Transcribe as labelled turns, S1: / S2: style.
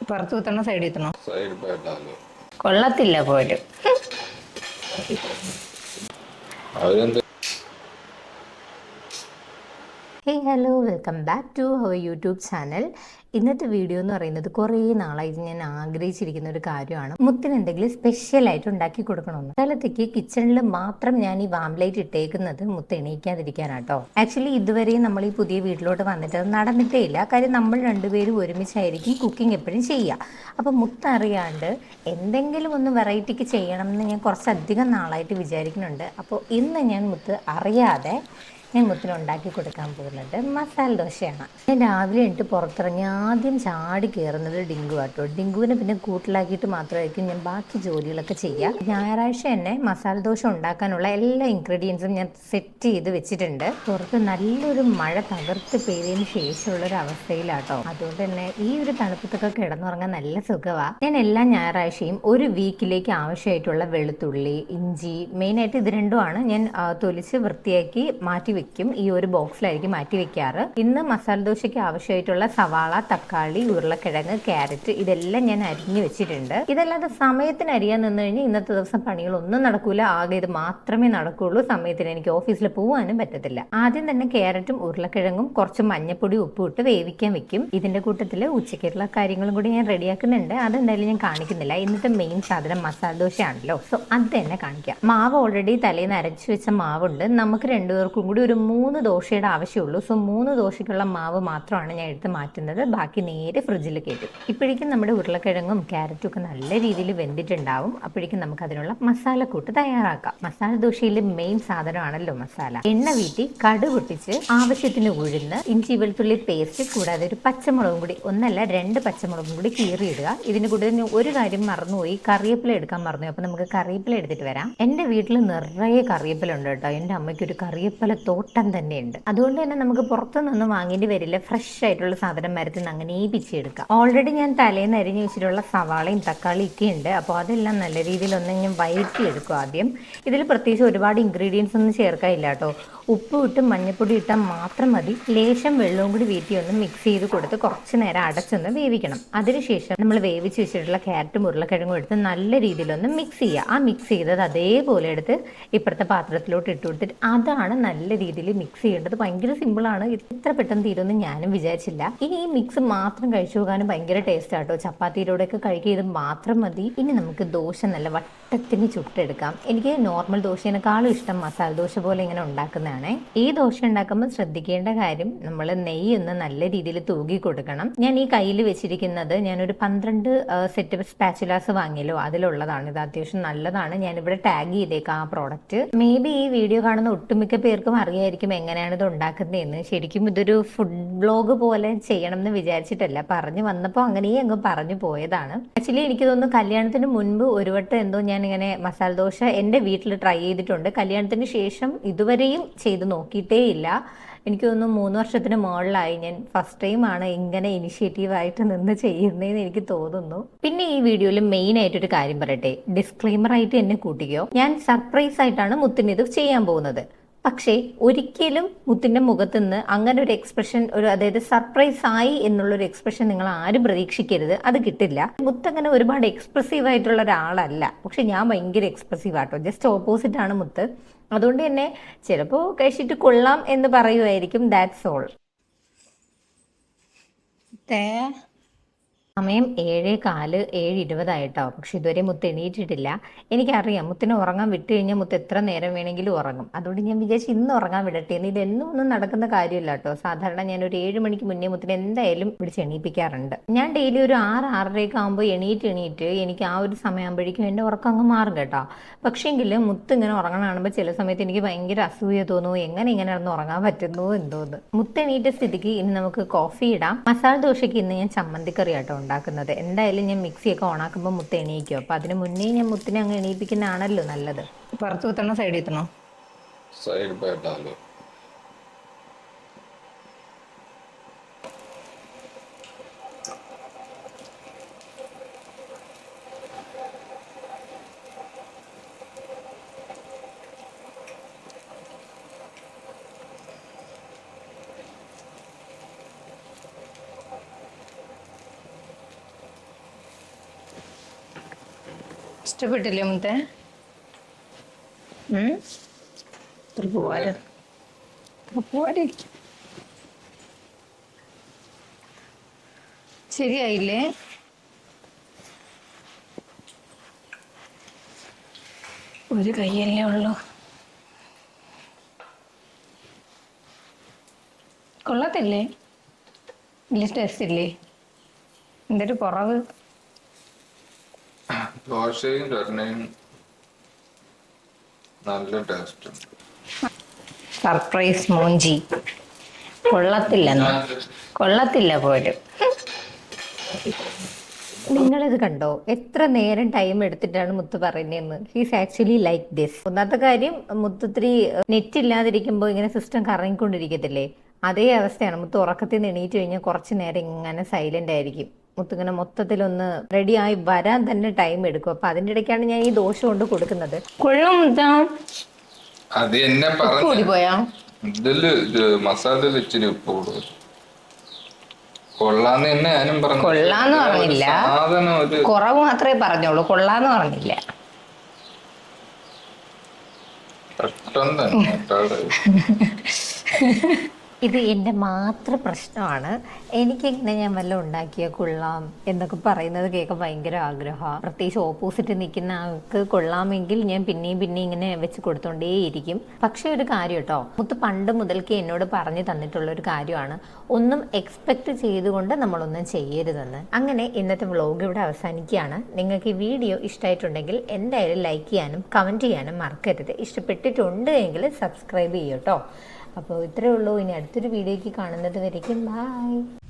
S1: പുറത്ത് കുത്തണോ സൈഡിൽ കുത്തണോ?
S2: സൈഡ് പോയിട്ടാലോ?
S1: കൊള്ളത്തില്ല പോലും.
S2: അവരെന്ത്?
S1: Hey hello, welcome back to our YouTube channel. ഇന്നത്തെ വീഡിയോ എന്ന് പറയുന്നത് കുറേ നാളായിട്ട് ഞാൻ ആഗ്രഹിച്ചിരിക്കുന്ന ഒരു കാര്യമാണ്. മുത്തിന് എന്തെങ്കിലും സ്പെഷ്യലായിട്ട് ഉണ്ടാക്കി കൊടുക്കണമെന്ന്. സ്ഥലത്തേക്ക് കിച്ചണിൽ മാത്രം ഞാൻ ഈ വാംലൈറ്റ് ഇട്ടേക്കുന്നത് മുത്ത് എണീക്കാതിരിക്കാനാട്ടോ. ആക്ച്വലി ഇതുവരെയും നമ്മൾ ഈ പുതിയ വീട്ടിലോട്ട് വന്നിട്ട് അത് നടന്നിട്ടേ ഇല്ല. കാര്യം നമ്മൾ രണ്ടുപേരും ഒരുമിച്ചായിരിക്കും കുക്കിംഗ് എപ്പോഴും ചെയ്യുക. അപ്പം മുത്ത് അറിയാണ്ട് എന്തെങ്കിലും ഒന്ന് വെറൈറ്റിക്ക് ചെയ്യണം എന്ന് ഞാൻ കുറച്ചധികം നാളായിട്ട് വിചാരിക്കുന്നുണ്ട്. അപ്പോൾ ഇന്ന് ഞാൻ മുത്ത് അറിയാതെ ഞാൻ മുത്തിന് ഉണ്ടാക്കി കൊടുക്കാൻ പോകുന്നത് മസാല ദോശയാണ്. ഞാൻ രാവിലെ എണിട്ട് പുറത്തിറങ്ങി ആദ്യം ചാടി കയറുന്നത് ഡിങ്കു ആട്ടോ. ഡിങ്കുവിനെ പിന്നെ കൂട്ടിലാക്കിയിട്ട് മാത്രമായിരിക്കും ഞാൻ ബാക്കി ജോലികളൊക്കെ ചെയ്യുക. ഞായറാഴ്ച തന്നെ മസാല ദോശ ഉണ്ടാക്കാനുള്ള എല്ലാ ഇൻഗ്രീഡിയൻസും ഞാൻ സെറ്റ് ചെയ്ത് വെച്ചിട്ടുണ്ട്. പുറത്ത് നല്ലൊരു മഴ തകർത്ത് പെയ്തതിന് ശേഷമുള്ളൊരു അവസ്ഥയിലാട്ടോ. അതുകൊണ്ട് തന്നെ ഈ ഒരു തണുപ്പത്തൊക്കെ കിടന്നുറങ്ങാൻ നല്ല സുഖമാണ്. ഞാൻ എല്ലാ ഞായറാഴ്ചയും ഒരു വീക്കിലേക്ക് ആവശ്യമായിട്ടുള്ള വെളുത്തുള്ളി, ഇഞ്ചി, മെയിനായിട്ട് ഇത് രണ്ടുമാണ് ഞാൻ തൊലിച്ച് വൃത്തിയാക്കി മാറ്റി വെക്കും. ഈ ഒരു ബോക്സിലായിരിക്കും മാറ്റി വെക്കാറ്. ഇന്ന് മസാല ദോശയ്ക്ക് ആവശ്യമായിട്ടുള്ള സവാള, തക്കാളി, ഉരുളക്കിഴങ്ങ്, ക്യാരറ്റ് ഇതെല്ലാം ഞാൻ അരിഞ്ഞു വെച്ചിട്ടുണ്ട്. ഇതല്ലാതെ സമയത്തിന് അരിയാൻ നിന്ന് കഴിഞ്ഞാൽ ഇന്നത്തെ ദിവസം പണികളൊന്നും നടക്കൂല. ആകെ ഇത് മാത്രമേ നടക്കുള്ളൂ. സമയത്തിന് എനിക്ക് ഓഫീസിൽ പോകാനും പറ്റത്തില്ല. ആദ്യം തന്നെ ക്യാരറ്റും ഉരുളക്കിഴങ്ങും കുറച്ച് മഞ്ഞപ്പൊടി, ഉപ്പും ഇട്ട് വേവിക്കാൻ വെക്കും. ഇതിന്റെ കൂട്ടത്തിൽ ഉച്ചയ്ക്കുള്ള കാര്യങ്ങളും കൂടി ഞാൻ റെഡിയാക്കുന്നുണ്ട്. അതെന്തായാലും ഞാൻ കാണിക്കുന്നില്ല. ഇന്നത്തെ മെയിൻ സാധനം മസാല ദോശയാണല്ലോ, സോ അത് തന്നെ കാണിക്കാം. മാവ് ഓൾറെഡി തലേന്ന് അരച്ചു വെച്ച മാവുണ്ട്. നമുക്ക് രണ്ടുപേർക്കും കൂടി ഒരു 3 ദോശയുടെ ആവശ്യമുള്ളൂ. സോ 3 ദോശയ്ക്കുള്ള മാവ് മാത്രമാണ് ഞാൻ എടുത്ത് മാറ്റുന്നത്. ബാക്കി നേരെ ഫ്രിഡ്ജിൽ കയറ്റും. ഇപ്പോഴേക്കും നമ്മുടെ ഉരുളക്കിഴങ്ങും ക്യാരറ്റും ഒക്കെ നല്ല രീതിയിൽ വെന്തിട്ടുണ്ടാവും. അപ്പോഴേക്കും നമുക്ക് അതിനുള്ള മസാലക്കൂട്ട് തയ്യാറാക്കാം. മസാല ദോശയിലെ മെയിൻ സാധനമാണല്ലോ മസാല. എണ്ണ വീട്ടി കടുക് പൊട്ടിച്ച് ആവശ്യത്തിന് ഉഴുന്ന്, ഇഞ്ചി വെളുത്തുള്ളി പേസ്റ്റ്, കൂടാതെ ഒരു പച്ചമുളകും കൂടി, ഒന്നല്ല 2 പച്ചമുളകും കൂടി കീറിയിടുക. ഇതിന് കൂടെ ഒരു കാര്യം മറന്നുപോയി, കറിവേപ്പില എടുക്കാൻ മറന്നുപോയി. അപ്പൊ നമുക്ക് കറിവേപ്പില എടുത്തിട്ട് വരാം. എന്റെ വീട്ടിൽ നിറയെ കറിവേപ്പില ഉണ്ട് കേട്ടോ. എന്റെ അമ്മയ്ക്ക് ഒരു കറിവേപ്പില തോട്ടം തന്നെയുണ്ട്. അതുകൊണ്ട് തന്നെ നമുക്ക് പുറത്തുനിന്ന് വാങ്ങേണ്ടി വരില്ല. ഫ്രഷ് ആയിട്ടുള്ള സാധനം മരത്തിൽ നിന്ന് അങ്ങനെ പിച്ചെടുക്കാം. ഓൾറെഡി ഞാൻ തലേന്ന് അരിഞ്ഞു വെച്ചിട്ടുള്ള സവാളയും തക്കാളിയും ഒക്കെ ഉണ്ട്. അപ്പോൾ അതെല്ലാം നല്ല രീതിയിൽ ഒന്ന് ഞാൻ വഴറ്റിയെടുക്കും ആദ്യം. ഇതിൽ പ്രത്യേകിച്ച് ഒരുപാട് ഇൻഗ്രീഡിയൻസ് ഒന്നും ചേർക്കാനില്ല കേട്ടോ. ഉപ്പ് ഇട്ട് മഞ്ഞൾപ്പൊടി ഇട്ടാൽ മാത്രം മതി. ലേശം വെള്ളവും കൂടി വീട്ടി ഒന്ന് മിക്സ് ചെയ്ത് കൊടുത്ത് കുറച്ച് നേരം അടച്ചൊന്ന് വേവിക്കണം. അതിനുശേഷം നമ്മൾ വേവിച്ച് വെച്ചിട്ടുള്ള ക്യാരറ്റും ഉരുളക്കിഴങ്ങും എടുത്ത് നല്ല രീതിയിലൊന്ന് മിക്സ് ചെയ്യുക. ആ മിക്സ് ചെയ്തത് അതേപോലെ എടുത്ത് ഇപ്പുറത്തെ പാത്രത്തിലോട്ട് ഇട്ട് കൊടുത്തിട്ട് അതാണ് നല്ല രീതിയിൽ മിക്സ് ചെയ്യേണ്ടത്. ഭയങ്കര സിമ്പിളാണ്. ഇത്ര പെട്ടെന്ന് തീരുമെന്ന് ഞാനും വിചാരിച്ചില്ല. ഇനി ഈ മിക്സ് മാത്രം കഴിച്ചു പോകാനും ഭയങ്കര ടേസ്റ്റ് ആട്ടോ. ചപ്പാത്തിയിലൂടെയൊക്കെ കഴിക്കുക ഇത് മാത്രം മതി. ഇനി നമുക്ക് ദോശ നല്ല വട്ടത്തിന് ചുട്ടെടുക്കാം. എനിക്ക് നോർമൽ ദോശേനേക്കാളും ഇഷ്ടം മസാല ദോശ പോലെ ഇങ്ങനെ ഉണ്ടാക്കുന്നതാണ്. ഈ ദോശ ഉണ്ടാക്കുമ്പോൾ ശ്രദ്ധിക്കേണ്ട കാര്യം, നമ്മൾ നെയ്യ് ഒന്ന് നല്ല രീതിയിൽ തൂകി കൊടുക്കണം. ഞാൻ ഈ കയ്യിൽ വെച്ചിരിക്കുന്നത് ഞാനൊരു 12 സെറ്റ് സ്പാച്ചുലാസ് വാങ്ങിയല്ലോ, അതിലുള്ളതാണ്. ഇത് അത്യാവശ്യം നല്ലതാണ്. ഞാനിവിടെ ടാഗ് ചെയ്തേക്കാം ആ പ്രോഡക്റ്റ്. മേ ബി ഈ വീഡിയോ കാണുന്ന ഒട്ടുമിക്ക പേർക്കും അറിയായിരിക്കും എങ്ങനെയാണ് ഇത് ഉണ്ടാക്കുന്നതെന്ന്. ശരിക്കും ഇതൊരു ഫുഡ് ബ്ലോഗ് പോലെ ചെയ്യണം എന്ന് വിചാരിച്ചിട്ടല്ല, പറഞ്ഞു വന്നപ്പോൾ അങ്ങനെ അങ്ങ് പറഞ്ഞു പോയതാണ്. ആക്ച്വലി എനിക്ക് തോന്നുന്നു കല്യാണത്തിന് മുൻപ് ഒരു വട്ടം എന്തോ ഞാൻ ഇങ്ങനെ മസാല ദോശ എൻ്റെ വീട്ടിൽ ട്രൈ ചെയ്തിട്ടുണ്ട്. കല്യാണത്തിന് ശേഷം ഇതുവരെയും ചെയ്ത് നോക്കിയിട്ടേ ഇല്ല. എനിക്ക് തോന്നുന്നു 3 വർഷത്തിന് മുകളിലായി ഞാൻ ഫസ്റ്റ് ടൈം ആണ് ഇങ്ങനെ ഇനിഷ്യേറ്റീവായിട്ട് നിന്ന് ചെയ്യുന്നതെന്ന് എനിക്ക് തോന്നുന്നു. പിന്നെ ഈ വീഡിയോയിൽ മെയിൻ ആയിട്ടൊരു കാര്യം പറയട്ടെ, ഡിസ്ക്ലെയിമർ ആയിട്ട് എന്നെ കൂട്ടിക്കോ. ഞാൻ സർപ്രൈസ് ആയിട്ടാണ് മുത്തിന് ഇത് ചെയ്യാൻ പോകുന്നത്. പക്ഷേ ഒരിക്കലും മുത്തിന്റെ മുഖത്ത് നിന്ന് അങ്ങനെ ഒരു എക്സ്പ്രഷൻ, അതായത് സർപ്രൈസ് ആയി എന്നുള്ളൊരു എക്സ്പ്രഷൻ നിങ്ങൾ ആരും പ്രതീക്ഷിക്കരുത്. അത് കിട്ടില്ല. മുത്ത് അങ്ങനെ ഒരുപാട് എക്സ്പ്രസീവ് ആയിട്ടുള്ള ഒരാളല്ല. പക്ഷെ ഞാൻ ഭയങ്കര എക്സ്പ്രസീവ് ആട്ടോ. ജസ്റ്റ് ഓപ്പോസിറ്റ് ആണ് മുത്ത്. അതുകൊണ്ട് തന്നെ ചിലപ്പോൾ കഴിച്ചിട്ട് കൊള്ളാം എന്ന് പറയുമായിരിക്കും. That's all. സമയം 7:15, 7:20 പക്ഷെ ഇതുവരെ മുത്ത് എണീറ്റിട്ടില്ല. എനിക്കറിയാം മുത്തിനെ ഉറങ്ങാൻ വിട്ട് കഴിഞ്ഞാൽ മുത്ത് എത്ര നേരം വേണമെങ്കിലും ഉറങ്ങും. അതുകൊണ്ട് ഞാൻ വിചാരിച്ചു ഇന്ന് ഉറങ്ങാൻ വിടട്ടെ എന്ന്. ഇതെന്നും ഒന്നും നടക്കുന്ന കാര്യമില്ല കേട്ടോ. സാധാരണ ഞാൻ ഒരു 7 മണിക്ക് മുന്നേ മുത്തിനെ എന്തായാലും പിടിച്ച് എണീപ്പിക്കാറുണ്ട്. ഞാൻ ഡെയിലി ഒരു 6, 6:30 ആകുമ്പോൾ എണീറ്റ് എനിക്ക് ആ ഒരു സമയമാകുമ്പോഴേക്കും എൻ്റെ ഉറക്കം അങ്ങ് മാറും കേട്ടോ. പക്ഷേങ്കിൽ മുത്ത് ഇങ്ങനെ ഉറങ്ങണ കാണുമ്പോൾ ചില സമയത്ത് എനിക്ക് ഭയങ്കര അസൂയ തോന്നുന്നു. എങ്ങനെ ഇങ്ങനെ നടന്ന് ഉറങ്ങാൻ പറ്റുന്നു എന്തോന്ന്. മുത്ത് എണീറ്റ സ്ഥിതിക്ക് ഇനി നമുക്ക് കോഫി ഇടാം. മസാല ദോശയ്ക്ക് ഇന്ന് ഞാൻ ചമ്മന്തിക്കറി ആട്ടോ ഉണ്ടാക്കുന്നത്. എന്തായാലും ഞാൻ മിക്സിയൊക്കെ ഓണാക്കുമ്പോൾ മുത്ത് എണീക്കും. അപ്പൊ അതിന് മുന്നേ ഞാൻ മുത്തിനെ അങ്ങ് എണീപ്പിക്കുന്നതാണല്ലോ നല്ലത്. പുറത്ത് കുത്തണോ സൈഡിൽ കുത്തണോ?
S2: സൈഡ് പോയിട്ടാലോ?
S1: ഇഷ്ടപ്പെട്ടില്ലേ മുത്തേ? പോവാറ് പോവാറ് ശരിയായില്ലേ? ഒരു കൈയല്ലേ ഉള്ളൂ. കൊള്ളത്തില്ലേ? വലിയ ടേസ്റ്റ് ഇല്ലേ? എന്തൊരു കുറവ്.
S2: ദോശയും ചട്നയും നല്ല ടേസ്റ്റ് ഉണ്ട്.
S1: സർപ്രൈസ് മോഞ്ചി. കൊള്ളത്തില്ലെന്ന്. കൊള്ളത്തില്ല പോലും. നിങ്ങളിത് കണ്ടോ? എത്ര നേരം ടൈം എടുത്തിട്ടാണ് മുത്ത് പറയുന്നതെന്ന്. He's actually like this. ഒന്നാമത്തെ കാര്യം, മുത്തത്തിരി നെറ്റ് ഇല്ലാതിരിക്കുമ്പോൾ ഇങ്ങനെ സിസ്റ്റം കറങ്ങിക്കൊണ്ടിരിക്കത്തില്ലേ, അതേ അവസ്ഥയാണ്. മുത്ത് ഉറക്കത്തിൽ നിന്ന് എണീറ്റ് കഴിഞ്ഞാൽ കുറച്ച് നേരം ഇങ്ങനെ സൈലന്റ് ആയിരിക്കും. മുത്തിങ്ങനെ മൊത്തത്തിലൊന്ന് റെഡി ആയി വരാൻ തന്നെ ടൈം എടുക്കും. അപ്പൊ അതിൻ്റെ ഇടയ്ക്കാണ് ഞാൻ ഈ ദോശ കൊണ്ട് കൊടുക്കുന്നത്. കൊള്ളും
S2: അത് എന്നെ
S1: കൂടി പോയാ
S2: ഇതില് മസാലയിൽ ഇച്ചിരി ഉപ്പ് കൂടുതൽ. കൊള്ളാന്ന് തന്നെ ഞാനും പറഞ്ഞു.
S1: കൊള്ളാന്ന് പറഞ്ഞില്ല,
S2: സാധനം ഒരു
S1: കുറവ് മാത്രമേ പറഞ്ഞോളൂ, കൊള്ളാന്ന് പറഞ്ഞില്ല.
S2: പെട്ടെന്ന് തന്നെ
S1: ഇത് എൻ്റെ മാത്രം പ്രശ്നമാണ്. എനിക്കിങ്ങനെ ഞാൻ വല്ലതും ഉണ്ടാക്കിയാൽ കൊള്ളാം എന്നൊക്കെ പറയുന്നത് കേൾക്കാൻ ഭയങ്കര ആഗ്രഹമാണ്. പ്രത്യേകിച്ച് ഓപ്പോസിറ്റ് നിൽക്കുന്ന ആൾക്ക് കൊള്ളാമെങ്കിൽ ഞാൻ പിന്നെയും ഇങ്ങനെ വെച്ച് കൊടുത്തോണ്ടേയിരിക്കും. പക്ഷേ ഒരു കാര്യം കേട്ടോ, മുത്ത് പണ്ട് മുതൽക്ക് എന്നോട് പറഞ്ഞു തന്നിട്ടുള്ള ഒരു കാര്യമാണ്, ഒന്നും എക്സ്പെക്ട് ചെയ്തുകൊണ്ട് നമ്മളൊന്നും ചെയ്യരുതെന്ന്. അങ്ങനെ ഇന്നത്തെ വ്ളോഗ് ഇവിടെ അവസാനിക്കുകയാണ്. നിങ്ങൾക്ക് ഈ വീഡിയോ ഇഷ്ടമായിട്ടുണ്ടെങ്കിൽ എന്തായാലും ലൈക്ക് ചെയ്യാനും കമൻറ്റ് ചെയ്യാനും മറക്കരുത്. ഇഷ്ടപ്പെട്ടിട്ടുണ്ട് എങ്കിൽ സബ്സ്ക്രൈബ് ചെയ്യും കേട്ടോ. അപ്പോൾ ഇത്രയേ ഉള്ളൂ. ഇനി അടുത്തൊരു വീഡിയോയ്ക്ക് കാണുന്നത് വരയ്ക്കും. ബൈ.